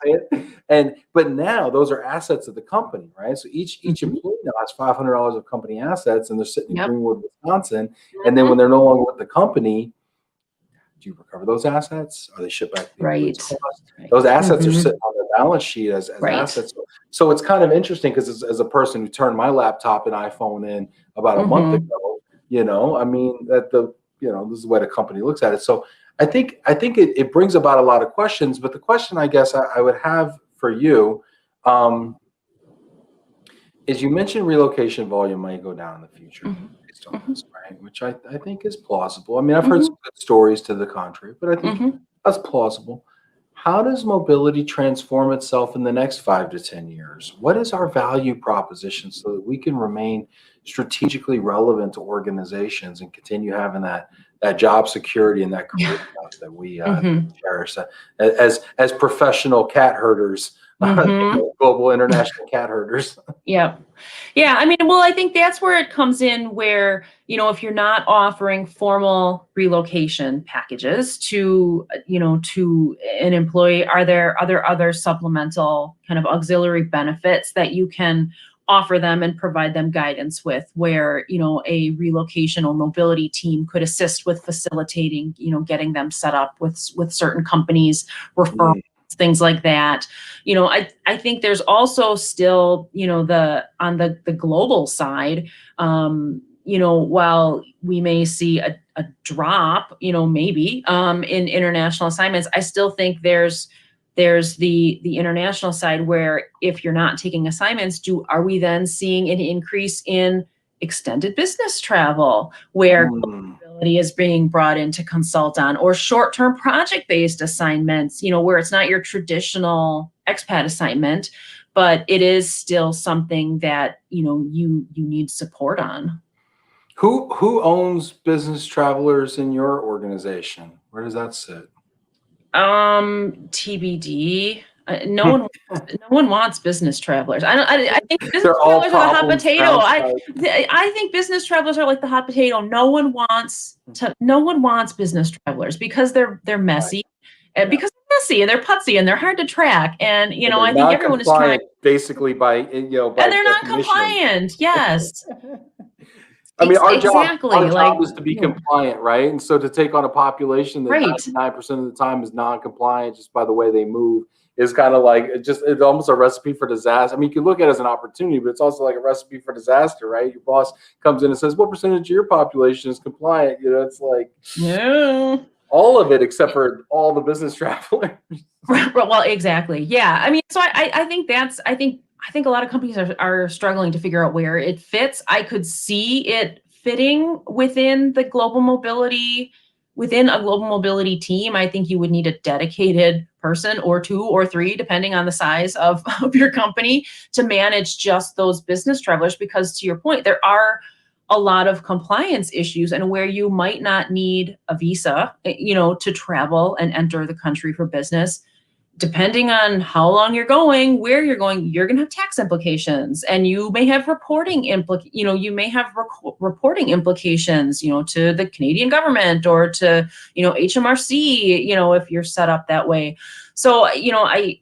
But now those are assets of the company, right? So each employee now has $500 of company assets, and they're sitting in Greenwood, Wisconsin. And then when they're no longer with the company, do you recover those assets? Are they shipped back to the employee's cost? Those assets are sitting on their balance sheet as assets. So it's kind of interesting because as a person who turned my laptop and iPhone in about a month ago, I mean, this is the way the company looks at it. So I think it brings about a lot of questions. But the question I guess I would have for you is, you mentioned relocation volume might go down in the future based on this, right? Which I think is plausible. I mean, I've heard some good stories to the contrary, but I think that's plausible. How does mobility transform itself in the next 5 to 10 years? What is our value proposition so that we can remain strategically relevant to organizations and continue having that job security and that career path that we cherish as professional cat herders, global international cat herders? Yeah. I mean, well, I think that's where it comes in, where, if you're not offering formal relocation packages to an employee, are there other supplemental kind of auxiliary benefits that you can offer them and provide them guidance with, where, a relocation or mobility team could assist with facilitating, getting them set up with certain companies, referrals, things like that. I think there's also still, on the global side, while we may see a drop, maybe in international assignments, I still think there's the international side, where if you're not taking assignments, are we then seeing an increase in extended business travel, where mobility is being brought in to consult on, or short-term project-based assignments, where it's not your traditional expat assignment, but it is still something that, you need support on. Who owns business travelers in your organization? Where does that sit? TBD. No one wants business travelers. I think business travelers are the hot potato. I think business travelers are like the hot potato. No one wants business travelers because they're messy, and because they're messy and they're putsy and they're hard to track. And I think everyone is trying basically by and they're not compliant. Yes. I mean, our job is to be compliant, right? And so to take on a population that 99% of the time is non-compliant just by the way they move is kind of like it's almost a recipe for disaster. I mean, you can look at it as an opportunity, but it's also like a recipe for disaster, right? Your boss comes in and says, "What percentage of your population is compliant?" It's like all of it except for all the business travelers. Well, exactly. Yeah. I mean, so I think I think a lot of companies are struggling to figure out where it fits. I could see it fitting within a global mobility team. I think you would need a dedicated person or 2 or 3, depending on the size of your company, to manage just those business travelers, because to your point, there are a lot of compliance issues, and where you might not need a visa, to travel and enter the country for business. Depending on how long you're going, where you're going, you're going to have tax implications, and you may have reporting implications, to the Canadian government or to, HMRC, if you're set up that way. So, I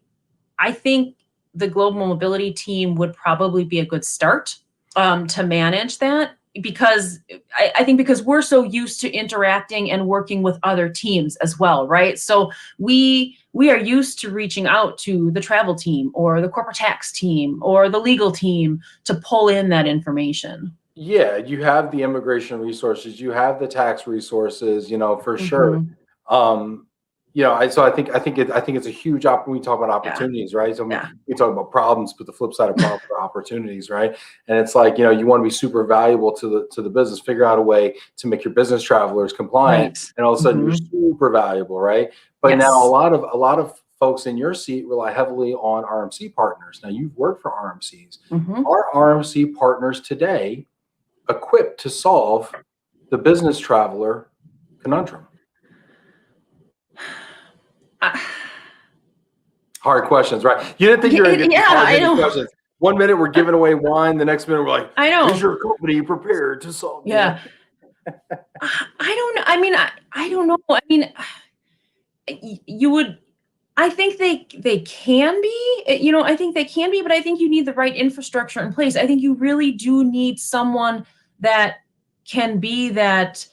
think the global mobility team would probably be a good start to manage that, because I think because we're so used to interacting and working with other teams as well, right? So we are used to reaching out to the travel team or the corporate tax team or the legal team to pull in that information. Yeah, you have the immigration resources, you have the tax resources, for sure. So I think it's a huge when we talk about opportunities, right? So we talk about problems, but the flip side of problems are opportunities, right? And it's like, you want to be super valuable to the business, figure out a way to make your business travelers compliant, and all of a sudden you're super valuable, right? But now a lot of folks in your seat rely heavily on RMC partners. Now, you've worked for RMCs. Are RMC partners today equipped to solve the business traveler conundrum? Hard questions, right? You didn't think you were going to get hard questions. 1 minute we're giving away wine, the next minute we're like, "Is your company prepared to solve?" I don't know. I mean, I don't know. I mean, you would. I think they can be. I think they can be, but I think you need the right infrastructure in place. I think you really do need someone that can be that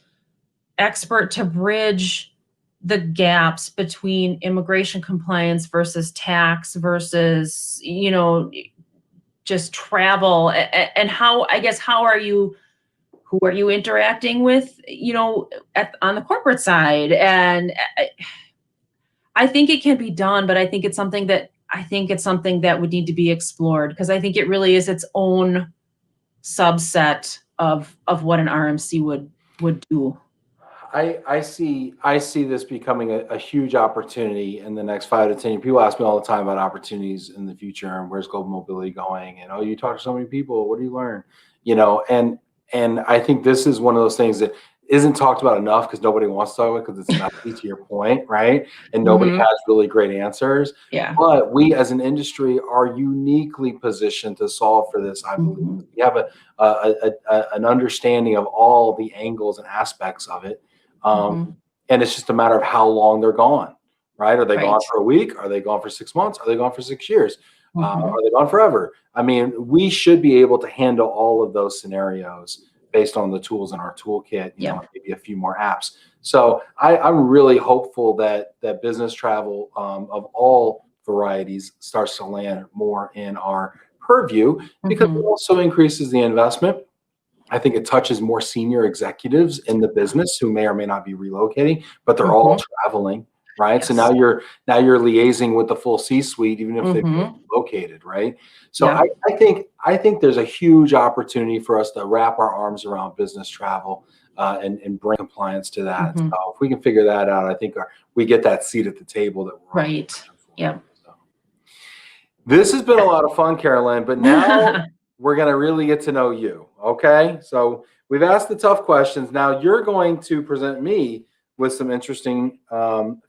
expert to bridge the gaps between immigration compliance versus tax versus, just travel, and how, I guess, who are you interacting with, on the corporate side? And I think it can be done, but I think it's something that would need to be explored, because I think it really is its own subset of what an RMC would do. I see this becoming a huge opportunity in the next 5 to 10 years. People ask me all the time about opportunities in the future and where's global mobility going. And, you talk to so many people, what do you learn? And I think this is one of those things that isn't talked about enough because nobody wants to talk about it, because it's messy, to your point, right? And nobody has really great answers. Yeah. But we as an industry are uniquely positioned to solve for this, I believe. We have an understanding of all the angles and aspects of it. And it's just a matter of how long they're gone, right? Are they gone for a week? Are they gone for 6 months? Are they gone for 6 years? Are they gone forever? I mean, we should be able to handle all of those scenarios based on the tools in our toolkit, maybe a few more apps. So I'm really hopeful that business travel of all varieties starts to land more in our purview, because it also increases the investment. I think it touches more senior executives in the business who may or may not be relocating, but they're all traveling, right? Yes. So now you're liaising with the full C-suite, even if they're located, right? So I think there's a huge opportunity for us to wrap our arms around business travel and bring compliance to that. So if we can figure that out, I think we get that seat at the table that we're right. Yeah. So. This has been a lot of fun, Carolyn, but now we're going to really get to know you. Okay. So we've asked the tough questions. Now you're going to present me with some interesting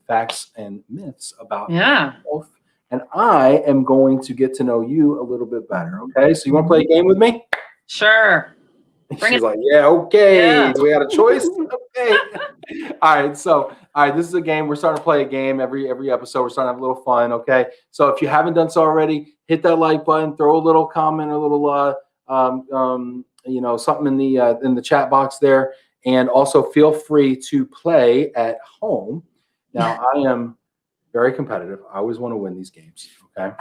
facts and myths about yourself. And I am going to get to know you a little bit better. Okay. So you want to play a game with me? Sure. She's like, yeah, okay. Yeah. We got a choice. Okay. All right. So, this is a game. We're starting to play a game every episode. We're starting to have a little fun. Okay. So if you haven't done so already, hit that like button, throw a little comment, a little, something in the chat box there. And also feel free to play at home. Now I am very competitive. I always want to win these games. Okay.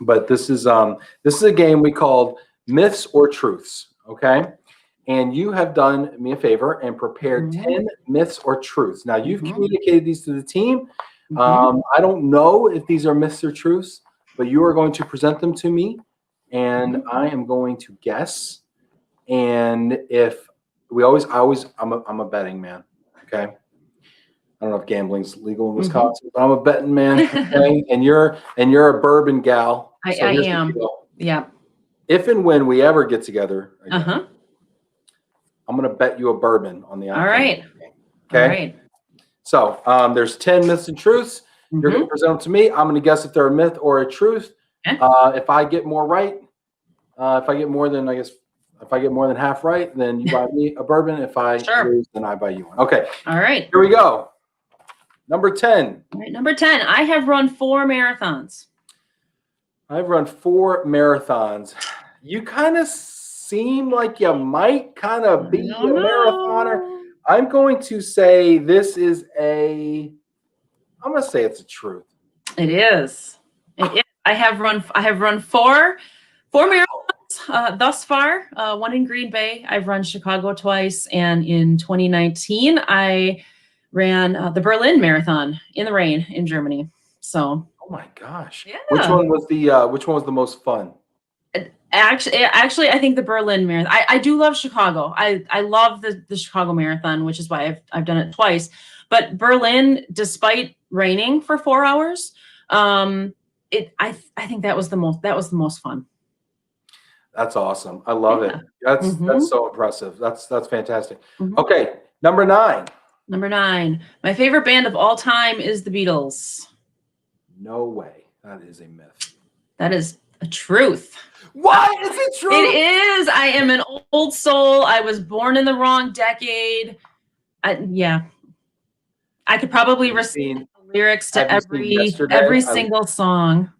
But this is a game we called Myths or Truths. Okay. And you have done me a favor and prepared 10 myths or truths. Now, you've communicated these to the team. I don't know if these are myths or truths, but you are going to present them to me, and I am going to guess. And if I'm a betting man, okay? I don't know if gambling's legal in Wisconsin, but I'm a betting man, okay? And you're a bourbon gal. I am. Yeah. If and when we ever get together again, I'm going to bet you a bourbon on the outcome. All right. Okay. All right. So there's 10 myths and truths. You're going to present them to me. I'm going to guess if they're a myth or a truth. If I get more right, if I get more than half right, then you buy me a bourbon. If I lose, then I buy you one. Okay. All right. Here we go. Number 10. All right, number 10. I have run 4 marathons. I've run 4 marathons. You kind of seem like you might kind of be a marathoner. I'm going to say I'm going to say it's a truth. It is. It is. I have run 4 marathons thus far. One in Green Bay. I've run Chicago twice, and in 2019 I ran the Berlin Marathon in the rain in Germany. So. Oh my gosh. Yeah. Which one was the most fun? Actually, I think the Berlin Marathon. I do love Chicago. I love the Chicago Marathon, which is why I've done it twice. But Berlin, despite raining for 4 hours, I think that was the most fun. That's awesome. I love it. That's so impressive. That's fantastic. Okay, number 9. Number 9. My favorite band of all time is the Beatles. No way. That is a myth. That is A truth. What? Is it true? It is. I am an old soul. I was born in the wrong decade. Yeah. I could probably recite the lyrics to every single song.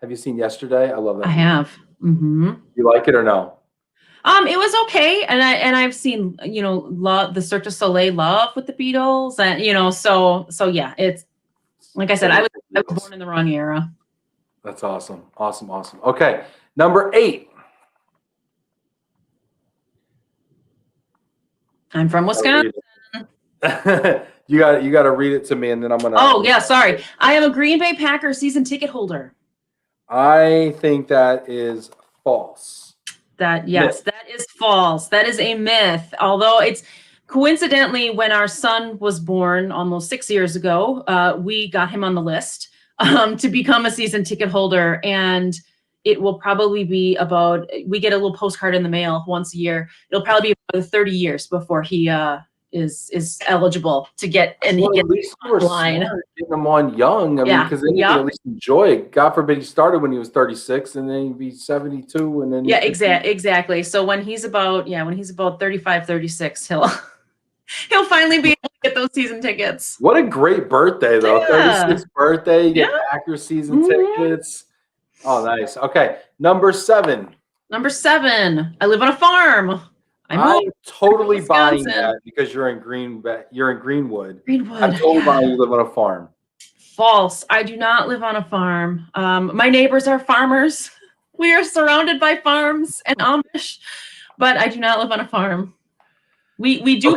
Have you seen Yesterday? I love that. I have. Mm-hmm. You like it or no? It was okay, and I've seen Love, the Cirque du Soleil, Love with the Beatles, and so yeah, it's like I said, I was born in the wrong era. That's awesome, awesome. Okay, number 8. I'm from Wisconsin. You got to read it to me, and then I'm gonna. Oh yeah, sorry. I am a Green Bay Packers season ticket holder. I think that is false. That is false. That is a myth. Although it's coincidentally when our son was born almost 6 years ago, we got him on the list to become a season ticket holder, and it will probably be we get a little postcard in the mail once a year. It'll probably be about 30 years before he is eligible to get and well, he at least you were line. smart getting him on young. I mean, because then you can at least enjoy it. God forbid he started when he was 36 and then he'd be 72 and then exactly. So when he's about 35, 36, he'll finally be able to get those season tickets. What a great birthday though. Yeah. 36th birthday, you get Packers season tickets. Oh, nice. Okay. Number 7. I live on a farm. I'm totally buying that because you're in Greenwood. I'm totally buying you live on a farm. False. I do not live on a farm. My neighbors are farmers. We are surrounded by farms and Amish, but I do not live on a farm. We do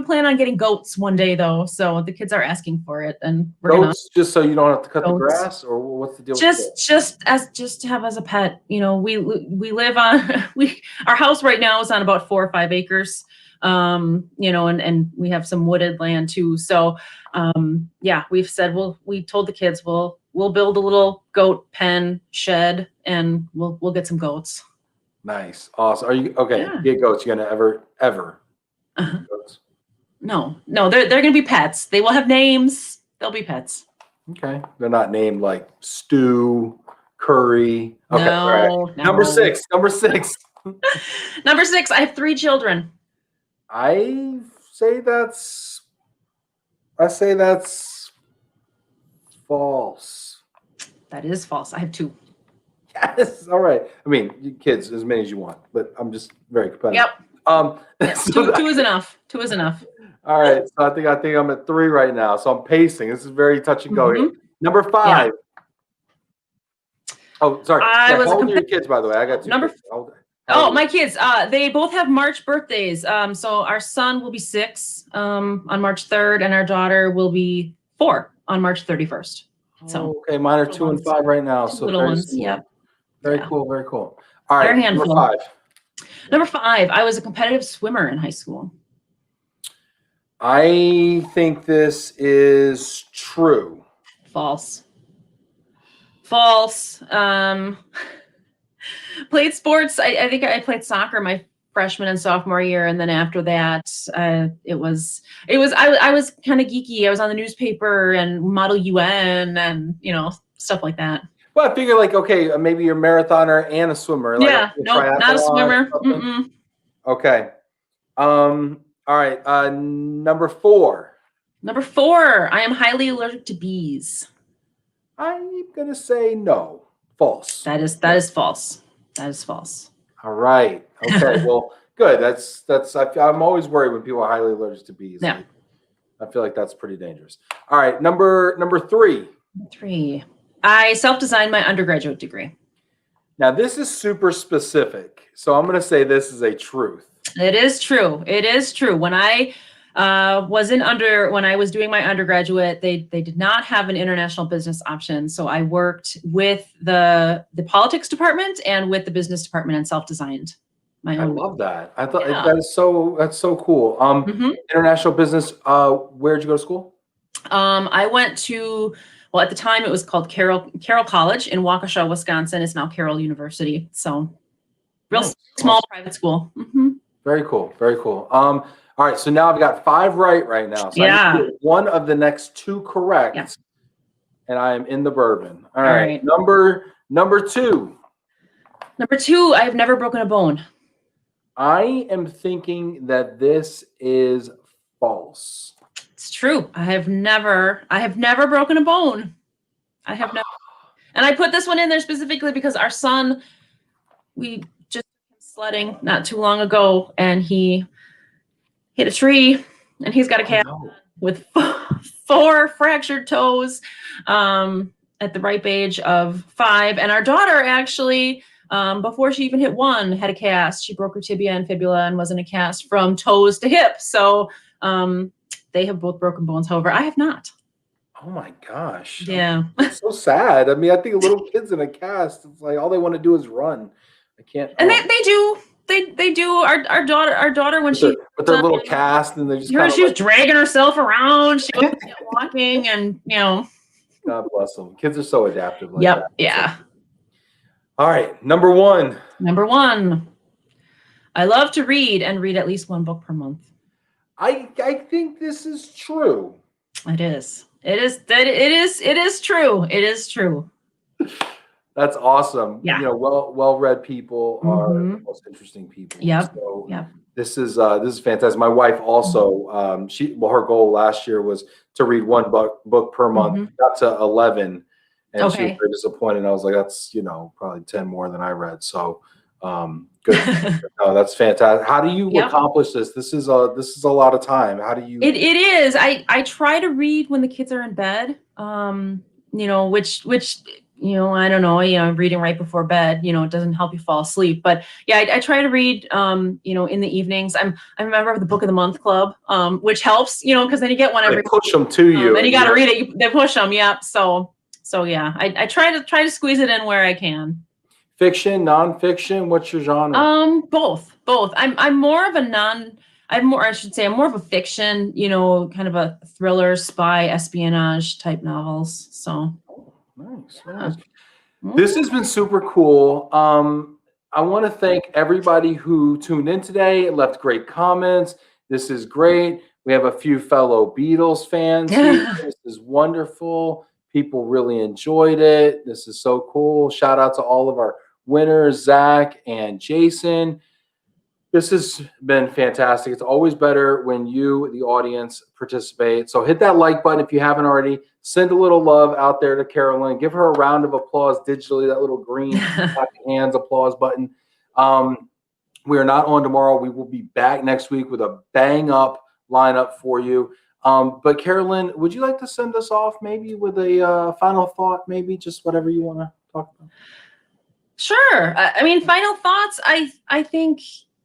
plan on getting goats one day though, so the kids are asking for it, and goats just so you don't have to cut the grass, or what's the deal? Just to have as a pet. We live on our house right now is on about 4 or 5 acres, and we have some wooded land too. So we've said we told the kids we'll build a little goat pen shed and we'll get some goats. Nice, awesome. Are you okay? Yeah. Get goats. You gonna ever? Goats? No, they're gonna be pets. They will have names. They'll be pets. Okay, they're not named like Stew, Curry. Okay, no, right. Number 6. Number 6. I have 3 children. I say that's false. That is false. I have 2. Yes. All right. I mean, kids, as many as you want, but I'm just very competitive. Yep. So 2 is enough. 2 is enough. All right. So I think I'm at 3 right now. So I'm pacing. This is very touch and go here. Number 5. Yeah. Oh, sorry. How old are your kids, by the way? I got 2. My kids. They both have March birthdays. So our son will be 6 on March 3rd, and our daughter will be 4 on March 31st. So okay, mine are 2 and 5 right now. So little ones. Yep. Very cool. Very cool. All right. Number 5. Number 5. I was a competitive swimmer in high school. I think this is true. False. Played sports. I think I played soccer my freshman and sophomore year, and then after that, I was kind of geeky. I was on the newspaper and Model UN and stuff like that. Well, I figure okay, maybe you're a marathoner and a swimmer. Not a swimmer. Okay. All right. Number 4. I am highly allergic to bees. I'm gonna say no. False. That is false. That is false. All right. Okay. Well, good. I'm always worried when people are highly allergic to bees. Yeah. I feel like that's pretty dangerous. All right. Number 3. 3. I self-designed my undergraduate degree. Now this is super specific, so I'm going to say this is a truth. It is true. When I when I was doing my undergraduate, they did not have an international business option. So I worked with the politics department and with the business department and self-designed my own. I love that. I thought that's so cool. International business. Where'd you go to school? I went to, at the time it was called Carroll College in Waukesha, Wisconsin. It's now Carroll University. So small private school. Mm-hmm. Very cool. Very cool. All right. So now I've got 5 right now. So I need to get one of the next 2 correct. Yeah. And I am in the bourbon. All right. Number Number two. Number two, I've never broken a bone. I am thinking that this is false. It's true. I have never broken a bone. I have never. And I put this one in there specifically because our son, we just went sledding not too long ago, and he hit a tree, and he's got a cast with 4 fractured toes at the ripe age of 5. And our daughter actually, before she even hit 1, had a cast. She broke her tibia and fibula and was in a cast from toes to hip. So they have both broken bones. However, I have not. Oh my gosh. Yeah. It's so sad. I mean, I think little kids in a cast, it's like all they want to do is run. I can't. And they do. Our daughter when she with their little cast, and they just she was dragging herself around. She was walking, and God bless them. Kids are so adaptive. Like yep. That. Yeah. So, all right. Number one. Number one. I love to read and read at least 1 book per month. I think this is true. It is. It is true. It is true. That's awesome. Yeah. Well-read people are the most interesting people. Yep. So Yep. This is fantastic. My wife also, her goal last year was to read 1 book per month. Got to 11, and she was very disappointed. I was like, that's probably 10 more than I read. So good. No, that's fantastic. How do you accomplish this? This is a lot of time. How do you? It is. I try to read when the kids are in bed. Which I don't know, reading right before bed, it doesn't help you fall asleep. But yeah, I try to read, in the evenings. I'm a member of the Book of the Month Club, which helps, because then you get one every. They push them to you, and you got to read it. They push them. Yep. So yeah, I try to squeeze it in where I can. Fiction, nonfiction. What's your genre? Both. I'm more of a fiction, kind of a thriller, spy, espionage type novels. So. Nice. This has been super cool. I want to thank everybody who tuned in today, left great comments. This is great. We have a few fellow Beatles fans here. This is wonderful. People really enjoyed it. This is so cool. Shout out to all of our winners, Zach and Jason. This has been fantastic. It's always better when you, the audience, participate. So hit that like button if you haven't already. Send a little love out there to Carolyn. Give her a round of applause digitally, that little green hands applause button. We are not on tomorrow. We will be back next week with a bang-up lineup for you. But Carolyn, would you like to send us off maybe with a final thought, maybe just whatever you want to talk about? Sure. Final thoughts. I think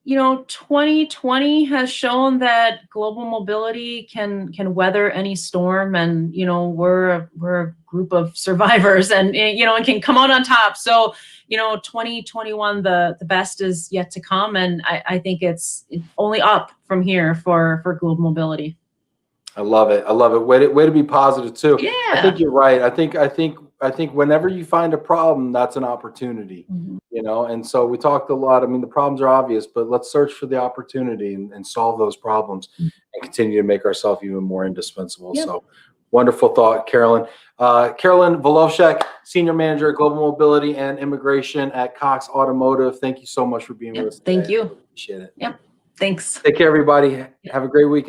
2020 has shown that global mobility can weather any storm, and we're a group of survivors, and and can come out on top. So 2021, the best is yet to come, and I think it's only up from here for global mobility. I love it. Way to be positive too. Yeah. I think you're right. I think whenever you find a problem, that's an opportunity. And so we talked a lot. The problems are obvious, but let's search for the opportunity and solve those problems and continue to make ourselves even more indispensable. Yep. So wonderful thought, Carolyn. Carolyn Volovsek, Senior Manager, Global Mobility and Immigration at Cox Automotive. Thank you so much for being with us today. Thank you. Appreciate it. Yep. Thanks. Take care, everybody. Have a great weekend.